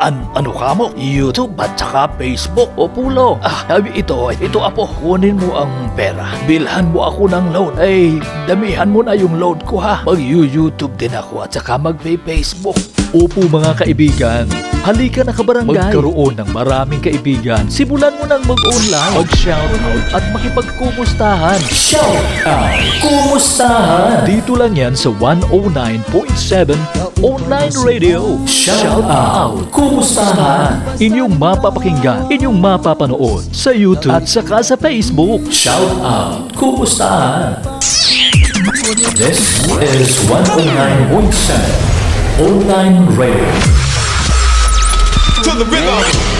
Ano ka mo? YouTube at saka Facebook. O pulo. Ito apo, kunin mo ang pera. Bilhan mo ako ng load. Ay, damihan mo na yung load ko ha. Mag-YouTube din ako at saka mag-Facebook. Opo mga kaibigan, halika na kabarangay. Magkaroon ng maraming kaibigan. Simulan mo nang mag-online, mag-shoutout at makipagkumustahan. Shoutout! Kumustahan? Dito lang yan sa 109.7 Online Radio. Shoutout! Kumustahan? Inyong mapapakinggan, inyong mapapanood sa YouTube at saka sa Facebook. Shoutout! Kumustahan? This is 109.7 Online Radio. To the rhythm.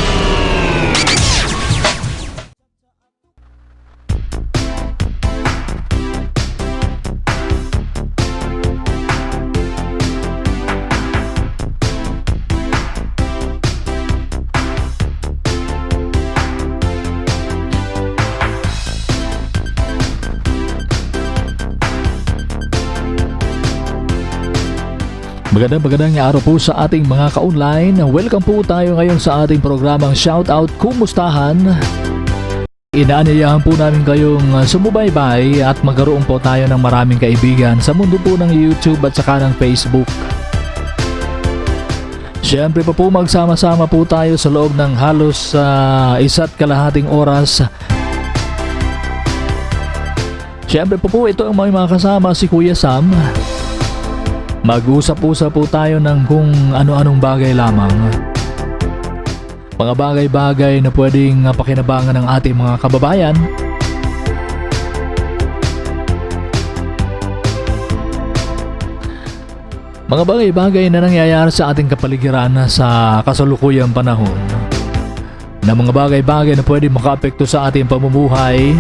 Magandang araw po sa ating mga ka-online. Welcome po tayo ngayon sa ating programang Shoutout Kumustahan. Inaanyayahan po namin kayong sumubaybay at magkaroon po tayo ng maraming kaibigan sa mundo po ng YouTube at saka ng Facebook. Siyempre po magsama-sama po tayo sa loob ng halos 1.5 oras. Siyempre po ito ang mga kasama si Kuya Sam. Mag-usap-usap po tayo ng kung ano-anong bagay lamang. Mga bagay-bagay na pwedeng pakinabangan ng ating mga kababayan. Mga bagay-bagay na nangyayari sa ating kapaligiran sa kasalukuyang panahon. Na mga bagay-bagay na pwedeng makaapekto sa ating pamumuhay.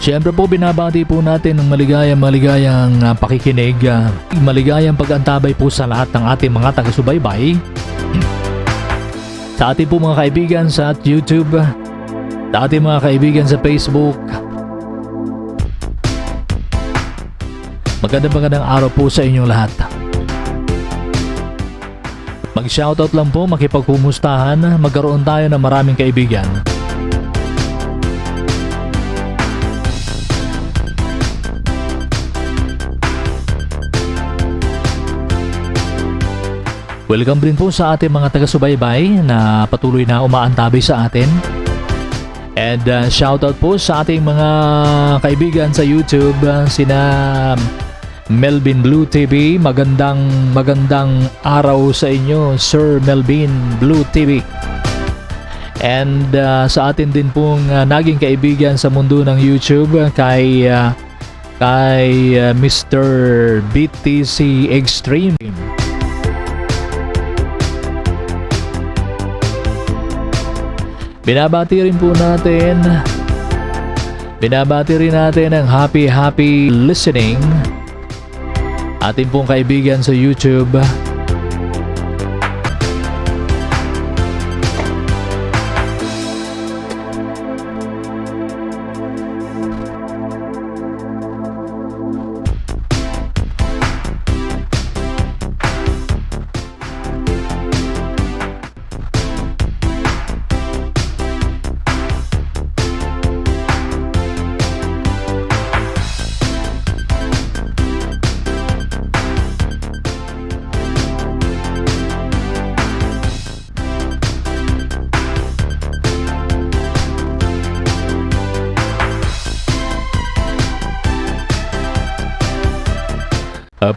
Siyempre po binabati po natin ng maligayang pakikinig, maligayang pag-antabay po sa lahat ng ating mga taga-subaybay. Sa ating po mga kaibigan sa YouTube, sa ating mga kaibigan sa Facebook. Magandang araw po sa inyong lahat. Mag-shoutout lang po, makipagkumustahan, magkaroon tayo ng maraming kaibigan. Welcome din po sa ating mga taga-subaybay na patuloy na umaantabay sa atin. And shoutout po sa ating mga kaibigan sa YouTube, sina Melvin Blue TV. Magandang araw sa inyo, Sir Melvin Blue TV. And sa atin din pong naging kaibigan sa mundo ng YouTube kay Mr. BTC Extreme. Binabati rin natin ang happy listening ating pong kaibigan sa YouTube.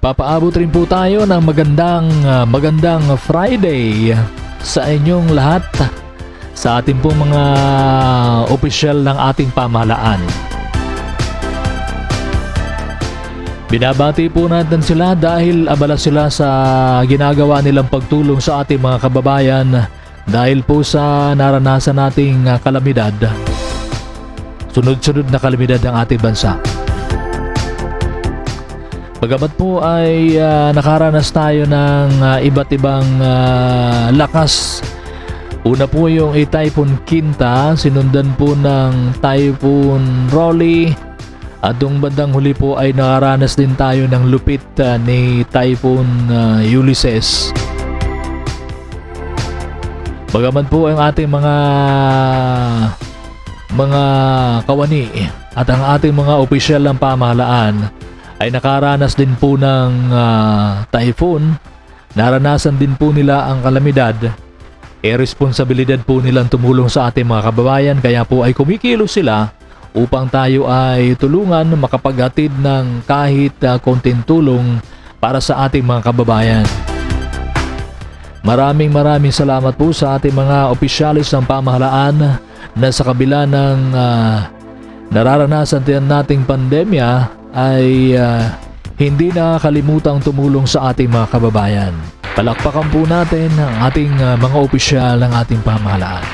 Papaabot rin po tayo ng magandang Friday sa inyong lahat, sa ating pong mga opisyal ng ating pamahalaan. Binabati po natin sila dahil abala sila sa ginagawa nilang pagtulong sa ating mga kababayan dahil po sa naranasan nating kalamidad. Sunod-sunod na kalamidad ng ating bansa. Bagamat po ay nakaranas tayo ng iba't ibang lakas Una po yung Typhoon Quinta, sinundan po ng Typhoon Rolly, at yung bandang huli po ay nakaranas din tayo ng lupit ni Typhoon Ulysses. Bagaman po ang ating mga kawani at ang ating mga opisyal ng pamahalaan ay nakaranas din po ng typhoon, naranasan din po nila ang kalamidad, responsibilidad po nilang tumulong sa ating mga kababayan, kaya po ay kumikilos sila upang tayo ay tulungan makapaghatid ng kahit konting tulong para sa ating mga kababayan. Maraming salamat po sa ating mga opisyalis ng pamahalaan na sa kabila ng nararanasan din nating pandemya ay hindi nakakalimutang tumulong sa ating mga kababayan. Palakpakan po natin ang ating mga opisyal ng ating pamahalaan.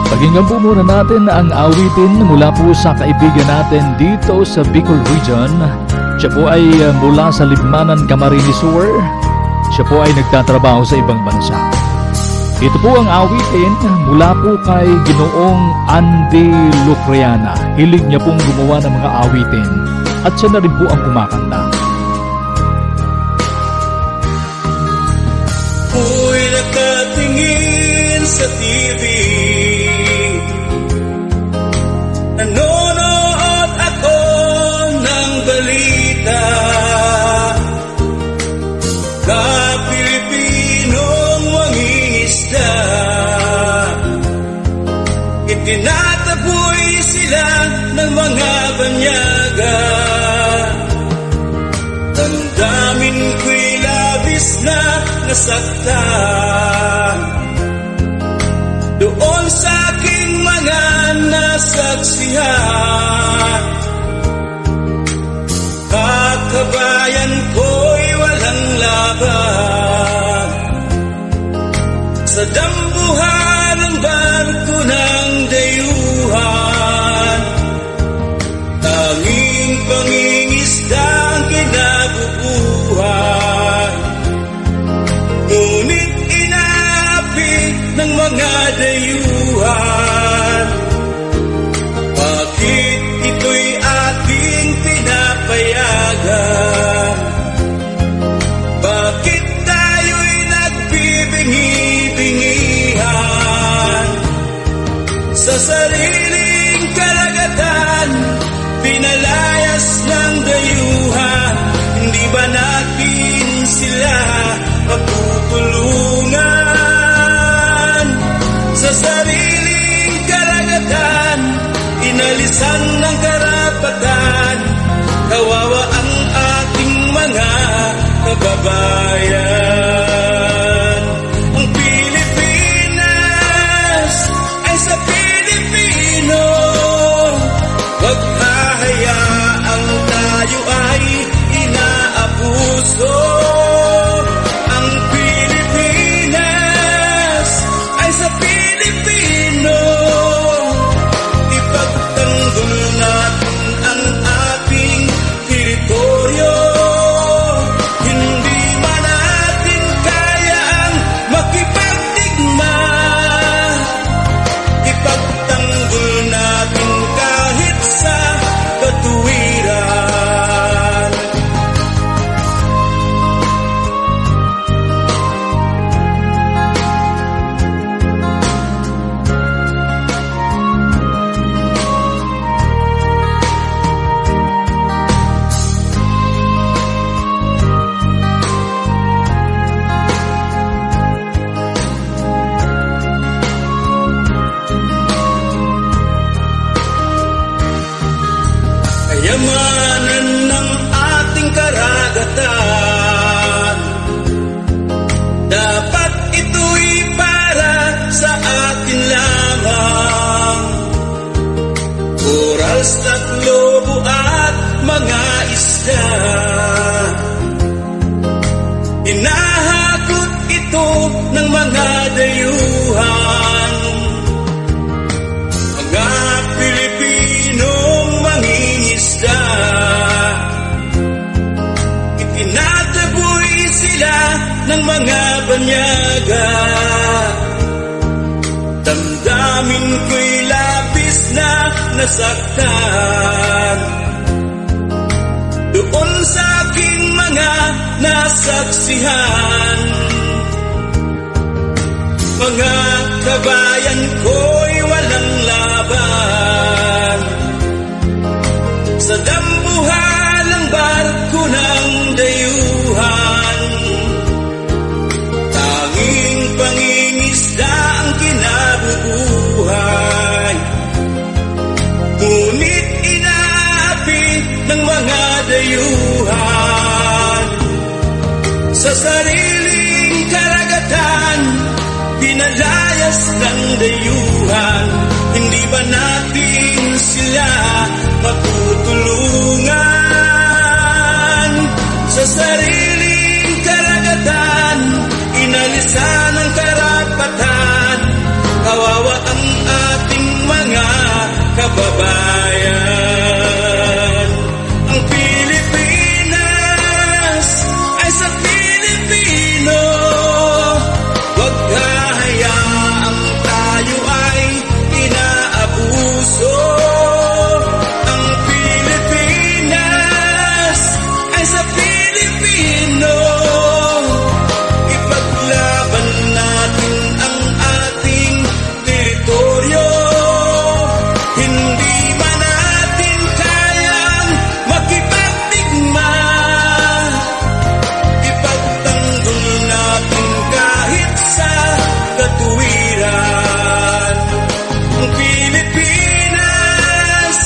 Pakinggan po muna natin ang awitin mula po sa kaibigan natin dito sa Bicol Region. Siya po ay mula sa Libmanan, Camarines Sur. Siya po ay nagtatrabaho sa ibang bansa. Ito po ang awitin mula po kay Ginoong Andy Lucriana. Hilig niya pong gumawa ng mga awitin at siya na rin po ang kumakanta. Ako'y nakatingin sa TV, nanonood ako ng balita, ka-Pilipinong mangingisda, itinataboy sila ng mga banyaga. Damdamin ko'y labis na nasaktan doon sa aking mga nasaksihan. Kabayan ko'y walang laban sa dambuhan ng barko ng dayuhan. Tanging pangingisda ang kinabubuhay, ngunit inaapi ng mga dayuhan. Bakit ito'y ating pinapayagan? Bakit tayo'y nagbibingi-bingihan? Sa sariling karagatan, pinalayas ng dayuhan. Hindi ba natin sila matutulungan? Sa sariling karagatan, inalisan ng karapatan. Kawawa ang ating mga kababayan. Ang Pilipinas ay sa Pilipino, wag hahayaang tayo ay inaabuso. Ang Pilipinas ay sa Pilipino, ipagtanggol natin ang ating teritoryo. Hindi man sila ng mga banyaga. Damdamin ko'y labis na nasaktan doon sa aking mga nasaksihan. Mga kabayan ko'y walang laban sa dambuhalang barko ng dayuhan. Tanging pangingisda ang kinabubuhay, ngunit inaapi ng mga dayuhan. Sa sariling karagatan, pinalayas ng dayuhan. Hindi ba natin sila matutulungan? Sa sariling karagatan, inalisan ang karapatan. Kawawa ang ating mga kababayan. Ang Pilipinas ay sa Pilipino. Huwag hahayaang tayo ay inaabuso. Ang Pilipinas ay sa Pilipino. Ipaglaban natin ang ating teritoryo. Hindi man natin kayang makipagdigma, ipagtanggol natin kahit sa katuwiran. Ang Pilipinas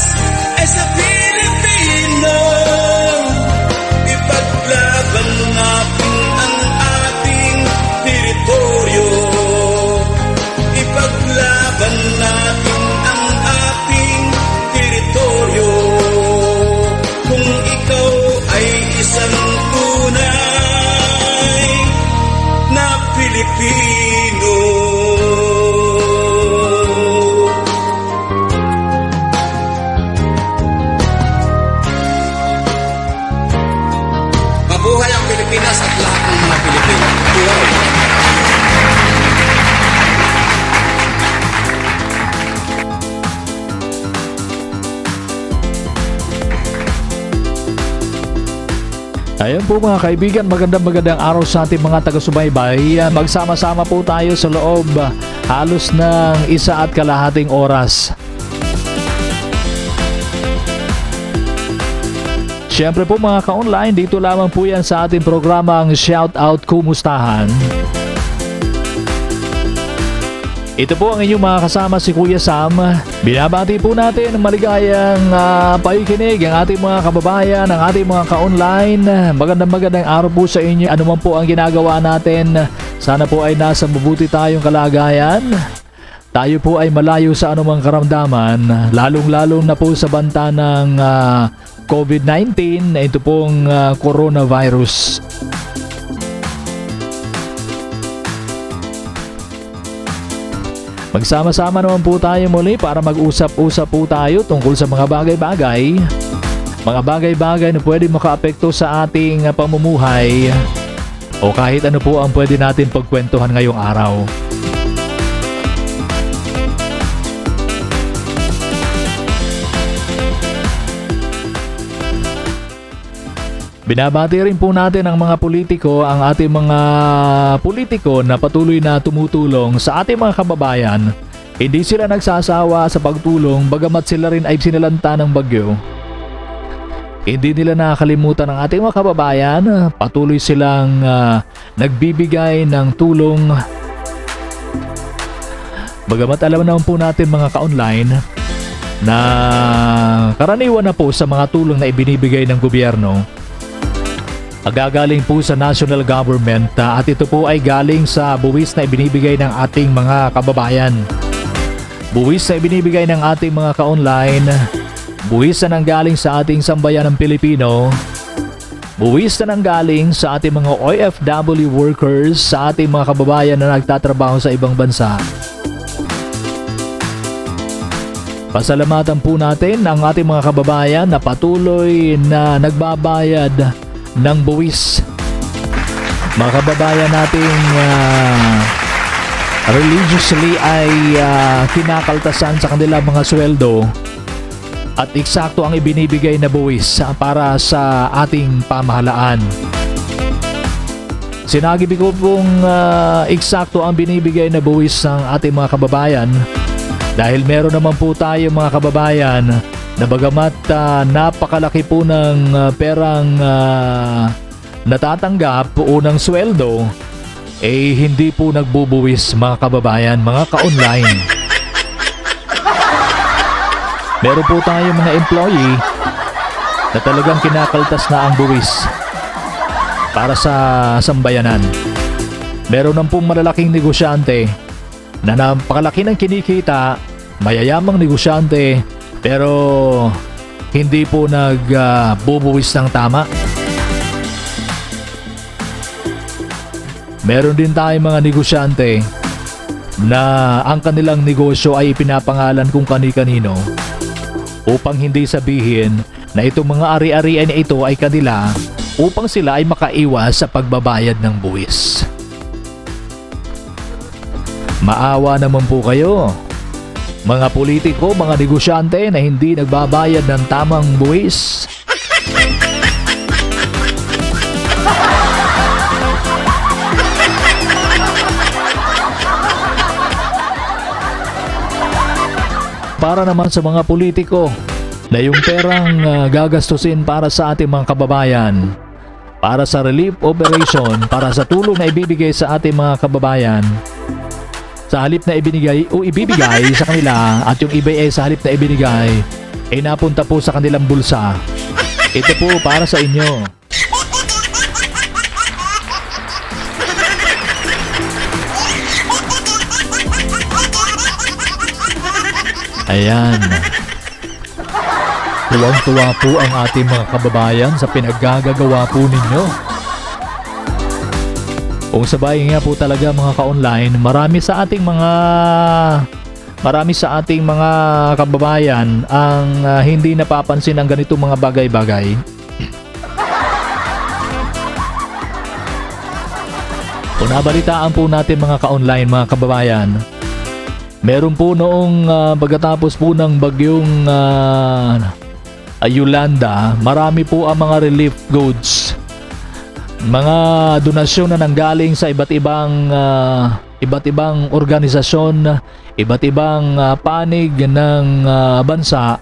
ay sa Pilipino. Ipaglaban natin ang ating teritoryo. Ipaglaban natin ang ating teritoryo. Kung ikaw ay isang tunay na Pilipino. Mabuhay ang Pilipinas at lahat ng mga Pilipino. Buhay! Ayun po mga kaibigan, magandang araw sa ating mga taga-subaybay. Magsama-sama po tayo sa loob halos ng 1.5 oras. Siyempre po mga ka-online, dito lamang po yan sa ating programang Shoutout Kumustahan. Ito po ang inyong mga kasama, si Kuya Sam. Binabati po natin ang maligayang pakikinig ang ating mga kababayan, ang ating mga ka-online. Magandang araw po sa inyo. Ano man po ang ginagawa natin, sana po ay nasa mabuti tayong kalagayan. Tayo po ay malayo sa anumang karamdaman, lalong-lalo na po sa banta ng COVID-19, ito pong coronavirus. Magsama-sama naman po tayo muli para mag-usap-usap po tayo tungkol sa mga bagay-bagay. Mga bagay-bagay na pwede makaapekto sa ating pamumuhay o kahit ano po ang pwede natin pagkwentuhan ngayong araw. Binabati rin po natin ang mga politiko, ang ating mga politiko na patuloy na tumutulong sa ating mga kababayan. Hindi sila nagsasawa sa pagtulong bagamat sila rin ay sinalanta ng bagyo. Hindi nila nakakalimutan ang ating mga kababayan. Patuloy silang nagbibigay ng tulong. Bagamat alam naman po natin mga ka-online na karaniwan na po sa mga tulong na ibinibigay ng gobyerno gagaling po sa national government at ito po ay galing sa buwis na ibinibigay ng ating mga kababayan. Buwis na ibinibigay ng ating mga ka-online, buwis na nanggaling sa ating sambayan ng Pilipino, buwis na nanggaling sa ating mga OFW workers, sa ating mga kababayan na nagtatrabaho sa ibang bansa. Pasalamatan po natin ang ating mga kababayan na patuloy na nagbabayad ng buwis. mga kababayan nating religiously ay kinakaltasan sa kanilang mga sweldo at eksakto ang ibinibigay na buwis para sa ating pamahalaan. Sinabi ko pong eksakto ang binibigay na buwis ng ating mga kababayan dahil meron naman po tayo mga kababayan na bagamat napakalaki po ng perang natatanggap o ng sweldo, eh hindi po nagbubuwis mga kababayan, mga ka-online. Meron po tayo mga employee na talagang kinakaltas na ang buwis para sa sambayanan. Meron ng pong malalaking negosyante na napakalaki ng kinikita, mayayamang negosyante, pero hindi po nagbubuwis ng tama. Meron din tayong mga negosyante na ang kanilang negosyo ay ipinapangalan kung kani-kanino upang hindi sabihin na itong mga ari-arian na ito ay kanila upang sila ay makaiwas sa pagbabayad ng buwis. Maawa naman po kayo, mga politiko, mga negosyante na hindi nagbabayad ng tamang buwis. Para naman sa mga politiko na yung perang gagastusin para sa ating mga kababayan, para sa relief operation, para sa tulong na ibibigay sa ating mga kababayan, sa halip na ibibigay sa kanila at yung iba ay sa halip na ibinigay ay napunta po sa kanilang bulsa. Ito po para sa inyo. Ayan. Tuwang-tuwa po ang ating mga kababayan sa pinaggagawa po ninyo. Kung sabay nga po talaga mga ka-online, marami sa ating mga kababayan ang hindi napapansin ang ganitong mga bagay-bagay. Kung nabalitaan po natin mga ka-online, mga kababayan, meron po noong pagkatapos po ng bagyong Yolanda, marami po ang mga relief goods, mga donasyon na nanggaling sa iba't ibang organisasyon, iba't ibang panig ng bansa,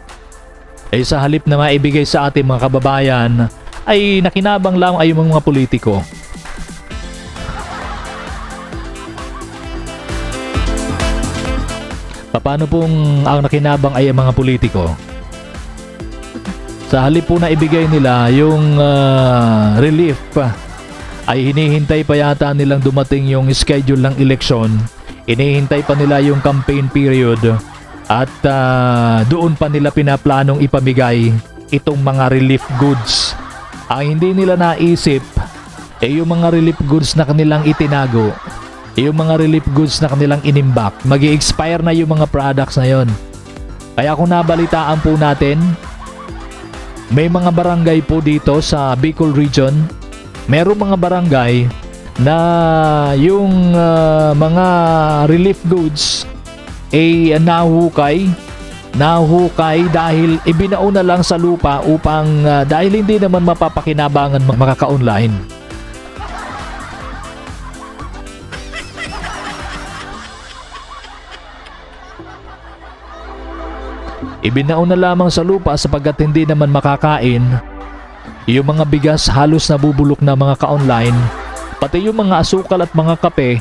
ay sa halip na maibigay sa ating mga kababayan ay nakinabang lang ay yung mga politiko. Paano pong ang nakinabang ay ang mga politiko? Sa halip po na ibigay nila yung relief, ay hinihintay pa yata nilang dumating yung schedule ng eleksyon. Hinihintay pa nila yung campaign period at doon pa nila pinaplanong ipamigay itong mga relief goods. Ang hindi nila naisip ay yung mga relief goods na kanilang itinago, yung mga relief goods na kanilang inimbak, mag-i-expire na yung mga products na yon. Kaya kung nabalitaan po natin, may mga barangay po dito sa Bicol region, merong mga barangay na yung mga relief goods ay nahukay dahil ibinauna lang sa lupa upang dahil hindi naman mapapakinabangan makaka-online. Ibinauna lamang sa lupa sapagkat hindi naman makakain. Yung mga bigas halos nabubulok na mga ka-online, pati yung mga asukal at mga kape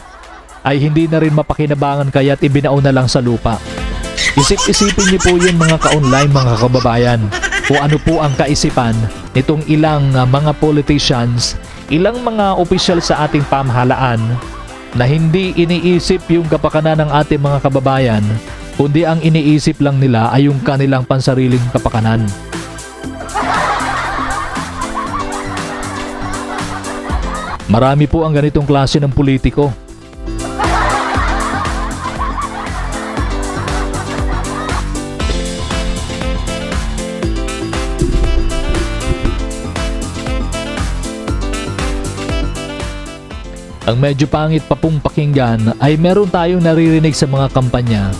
ay hindi na rin mapakinabangan kaya't ibinauna lang sa lupa. Isip-isipin niyo po yun mga ka-online, mga kababayan, kung ano po ang kaisipan nitong ilang mga politicians, ilang mga opisyal sa ating pamahalaan na hindi iniisip yung kapakanan ng ating mga kababayan, kundi ang iniisip lang nila ay yung kanilang pansariling kapakanan. Marami po ang ganitong klase ng politiko. ang medyo pangit pa pong pakinggan ay meron tayong naririnig sa mga kampanya.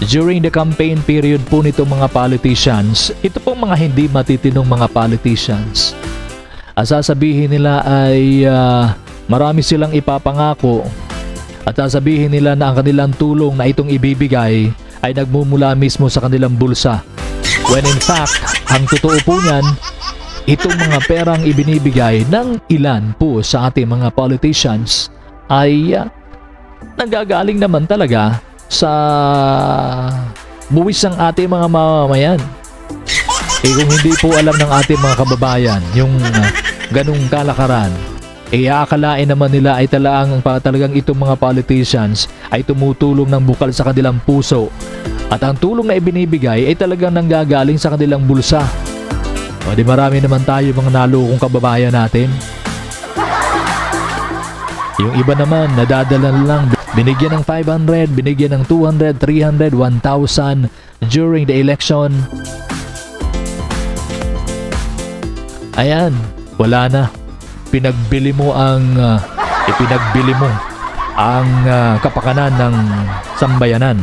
During the campaign period po nitong mga politicians, ito pong mga hindi matitinong mga politicians. Ang sasabihin nila ay marami silang ipapangako at sasabihin nila na ang kanilang tulong na itong ibibigay ay nagmumula mismo sa kanilang bulsa. When in fact, ang totoo po niyan, itong mga perang ibinibigay ng ilan po sa ating mga politicians ay nanggagaling naman talaga sa buwis ng ating mga mamamayan. Kung hindi po alam ng ating mga kababayan yung ganung kalakaran, aakalain naman nila ay talagang itong mga politicians ay tumutulong ng bukal sa kanilang puso at ang tulong na ibinibigay ay talagang nanggagaling sa kanilang bulsa. O di marami naman tayo mga nalukong kababayan natin. Yung iba naman nadadala lang, binigyan ng 500, binigyan ng 200, 300, 1,000 during the election. Ayan, wala na. Ipinagbili mo ang kapakanan ng sambayanan.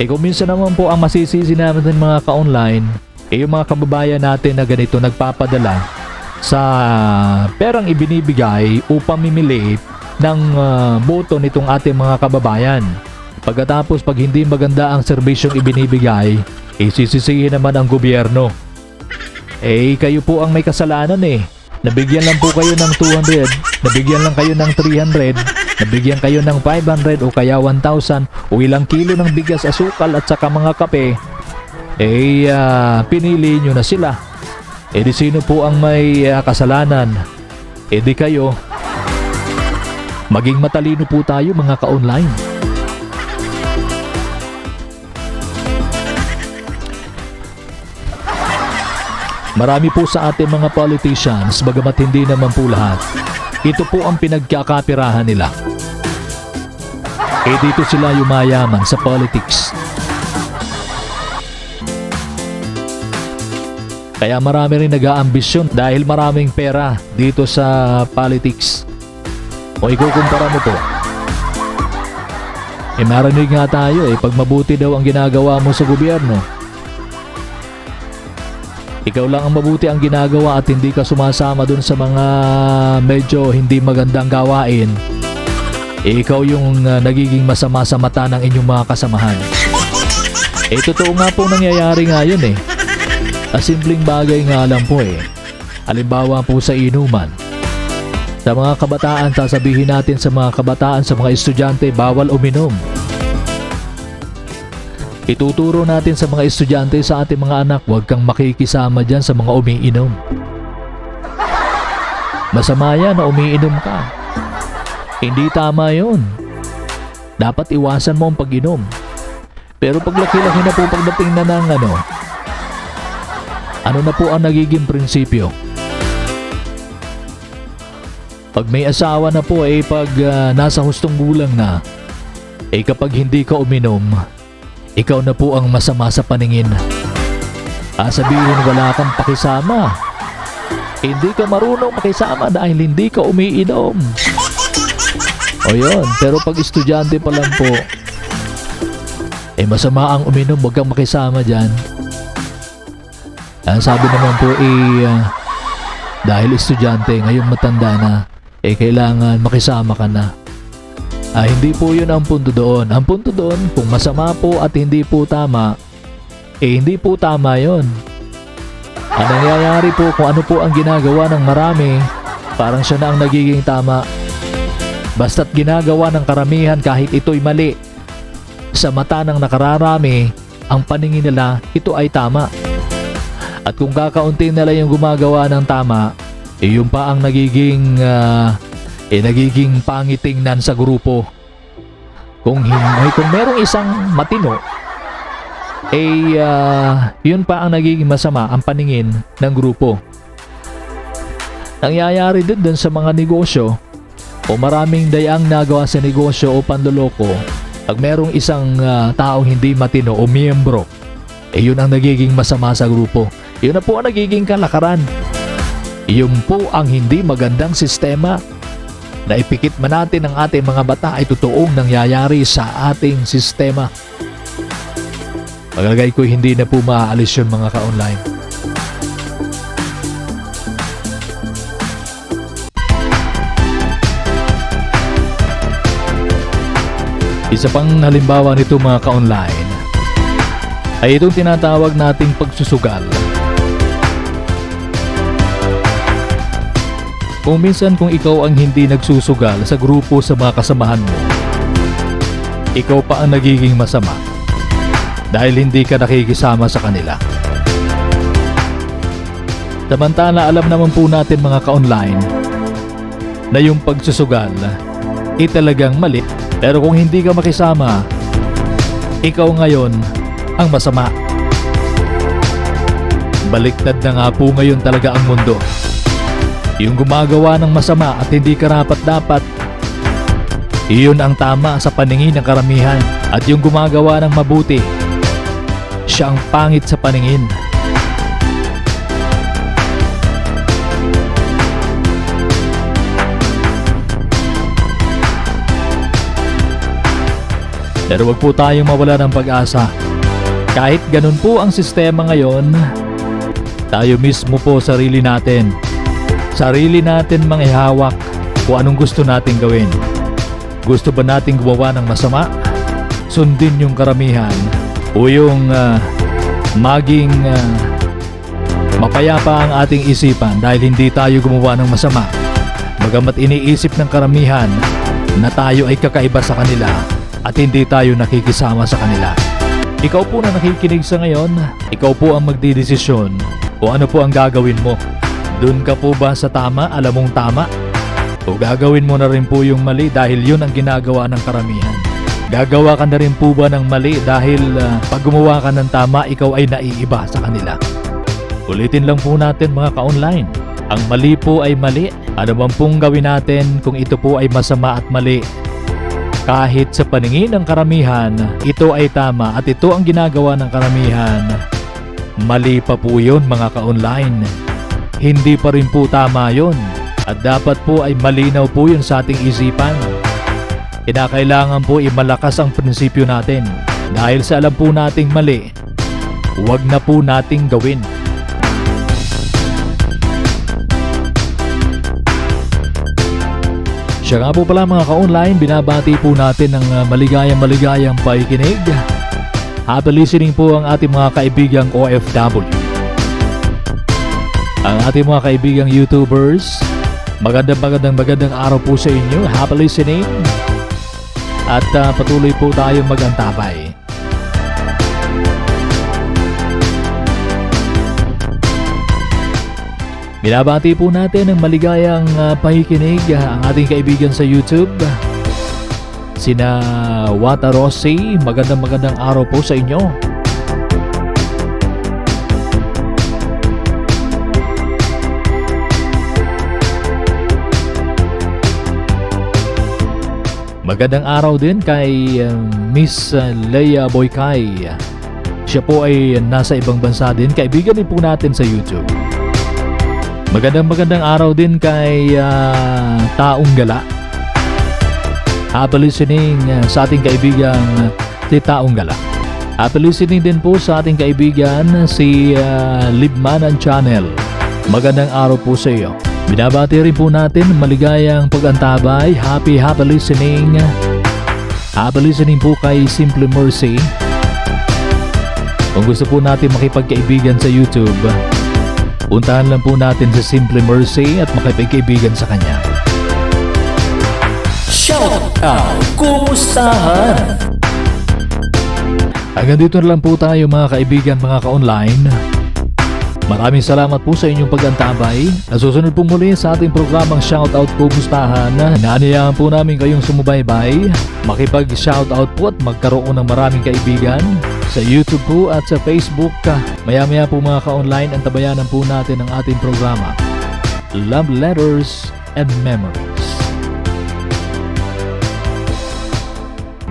Kung minsan naman po ang masisisi namin ng mga ka-online, yung mga kababayan natin na ganito nagpapadala sa perang ibinibigay upang mimili ng boto nitong ating mga kababayan. Pagkatapos pag hindi maganda ang serbisyong ibinibigay, sisisihin naman ang gobyerno. Kayo po ang may kasalanan Nabigyan lang po kayo ng 200, nabigyan lang kayo ng 300, nabigyan kayo ng 500 o kaya 1,000 o ilang kilo ng bigas, asukal at saka mga kape. Pinili nyo na sila. Di sino po ang may kasalanan? Di kayo. Maging matalino po tayo mga ka-online. Marami po sa ating mga politicians, bagamat hindi naman po lahat, ito po ang pinagkakapirahan nila. Dito sila yumayaman sa politics. Kaya marami rin nag-aambisyon dahil maraming pera dito sa politics. O ikukumpara mo po. Marinig nga tayo pag mabuti daw ang ginagawa mo sa gobyerno, ikaw lang ang mabuti ang ginagawa at hindi ka sumasama dun sa mga medyo hindi magandang gawain, ikaw yung nagiging masama sa mata ng inyong mga kasamahan. Totoo nga po nangyayari nga yun simpleng bagay nga lang po Halimbawa po sa inuman. Sa mga kabataan, sasabihin natin sa mga kabataan, sa mga estudyante, bawal uminom. Ituturo natin sa mga estudyante, sa ating mga anak, huwag kang makikisama dyan sa mga umiinom. Masama yan na umiinom ka. Hindi tama yun. Dapat iwasan mo ang pag-inom. Pero pag laki-laki na po pagdating na ng ano na po ang nagiging prinsipyo? Pag may asawa na po pag nasa hustong gulang na, kapag hindi ka uminom, ikaw na po ang masama sa paningin. Sabihin wala kang pakisama. Hindi ka marunong makisama dahil hindi ka umiinom. O yun, pero pag estudyante pa lang po, masama ang uminom, huwag kang makisama dyan. Sabi naman po dahil estudyante, ngayon matanda na, kailangan makisama ka na. Hindi po yun ang punto doon. Ang punto doon, kung masama po at hindi po tama, hindi po tama yun. Ang nangyayari po, kung ano po ang ginagawa ng marami, parang siya na ang nagiging tama. Basta't ginagawa ng karamihan kahit ito'y mali, sa mata ng nakararami, ang paningin nila, ito ay tama. At kung kakaunti nila yung gumagawa ng tama, yun pa ang nagiging pangitingnan sa grupo. Kung merong isang matino, yun pa ang nagiging masama ang paningin ng grupo. Nangyayari din sa mga negosyo o maraming dayang nagawa sa negosyo o panloloko. Pag merong isang taong hindi matino o miyembro, yun ang nagiging masama sa grupo. Yun na po ang nagiging kalakaran. Iyon po ang hindi magandang sistema. Na ipikit man natin ang ating mga mata ay totoong nangyayari sa ating sistema. Pagalagay ko hindi na po maaalis yun mga ka-online. Isa pang halimbawa nito mga ka-online ay itong tinatawag nating pagsusugal. Kung minsan kung ikaw ang hindi nagsusugal sa grupo sa mga kasamahan mo, ikaw pa ang nagiging masama dahil hindi ka nakikisama sa kanila. Samantala alam naman po natin mga ka-online na yung pagsusugal ay talagang mali, pero kung hindi ka makisama, ikaw ngayon ang masama. Baliktad na nga po ngayon talaga ang mundo. Yung gumagawa ng masama at hindi karapat-dapat, iyon ang tama sa paningin ng karamihan. At yung gumagawa ng mabuti, siya ang pangit sa paningin. Pero wag po tayong mawala ng pag-asa. Kahit ganun po ang sistema ngayon, tayo mismo po sarili natin manghihawak kung anong gusto nating gawin. Gusto ba nating gumawa ng masama? Sundin yung karamihan o yung maging mapayapa ang ating isipan dahil hindi tayo gumawa ng masama. Bagamat iniisip ng karamihan na tayo ay kakaiba sa kanila at hindi tayo nakikisama sa kanila. Ikaw po na nakikinig sa ngayon, ikaw po ang magdidesisyon kung ano po ang gagawin mo. Doon ka po ba sa tama, alam mong tama? O gagawin mo na rin po yung mali dahil yun ang ginagawa ng karamihan? Gagawa ka na rin po ba ng mali dahil pag gumawa ka ng tama, ikaw ay naiiba sa kanila? Ulitin lang po natin mga ka-online. Ang mali po ay mali. Ano man pong gawin natin kung ito po ay masama at mali? Kahit sa paningin ng karamihan, ito ay tama at ito ang ginagawa ng karamihan. Mali pa po yun mga ka-online. Hindi pa rin po tama yun. At dapat po ay malinaw po yun sa ating isipan. Kinakailangan po imalakas ang prinsipyo natin. Dahil sa alam po nating mali, huwag na po nating gawin. Siya nga po pala mga ka-online, binabati po natin ng maligayang pakikinig. Happy listening po ang ating mga kaibigang OFW. Ang ating mga kaibigang YouTubers, magandang araw po sa inyo. Happy listening. At patuloy po tayong mag-antabay. Binabati po natin ng maligayang pakikinig ang ating kaibigan sa YouTube. Sina Wata Rossi, magandang araw po sa inyo. Magandang araw din kay Miss Leia Boykay. Siya po ay nasa ibang bansa din. Kaibigan din po natin sa YouTube. Magandang araw din kay Taong Gala. Happy listening sa ating kaibigan si Taong Gala. Happy listening din po sa ating kaibigan si Libmanan Channel. Magandang araw po sa iyo. Binabati rin po natin maligayang pag-antabay. Happy listening. Happy listening po kay Simple Mercy. Kung gusto po natin makipagkaibigan sa YouTube, puntahan lang po natin sa Simple Mercy at makipagkaibigan sa kanya. Shout out! Kumustahan? Hanggang dito na lang po tayo mga kaibigan, mga ka-online. Maraming salamat po sa inyong pag-antabay. Nasusunod po muli sa ating programang Shoutout Kumustahan. Inaanyayahan po namin kayong sumubaybay, makipag-shoutout po at magkaroon ng maraming kaibigan sa YouTube po at sa Facebook. Maya-maya po mga ka-online, antabayanan po natin ang ating programa Love Letters and Memories.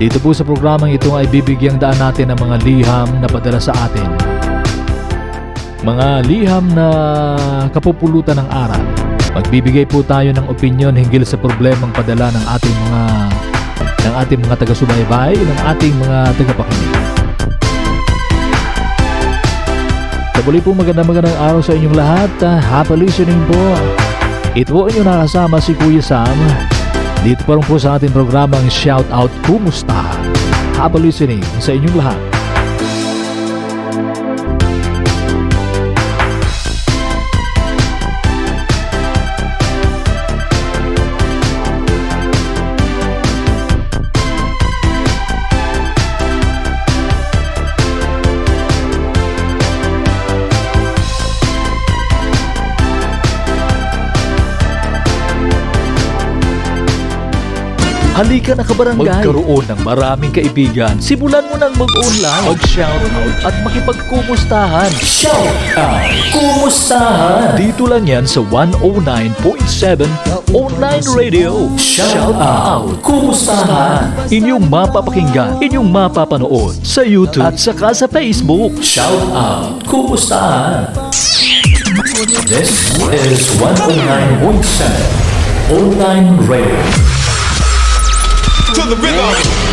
Dito po sa programang ito ay bibigyang daan natin ng mga liham na padala sa atin mga liham na kapupulutan ng aral. Magbibigay po tayo ng opinyon hinggil sa problemang padala ng ating mga taga-subaybay, ng ating mga tagapakinig. Sa muli po magandang araw sa inyong lahat. Happy listening po. Ito po inyong nakasama si Kuya Sam. Dito pa rin po sa ating programang Shout Out Kumusta. Happy listening sa inyong lahat. Halika na kabarangay. Magkaroon ng maraming kaibigan. Simulan mo nang mag-online, mag-shoutout at makipagkumustahan. Shoutout! Kumustahan! Dito lang yan sa 109.7 Online Radio. Shoutout! Kumustahan! Inyong mapapakinggan, inyong mapapanood sa YouTube at saka sa Facebook. Shoutout! Kumustahan! This is 109.7 Online Radio. To the rhythm.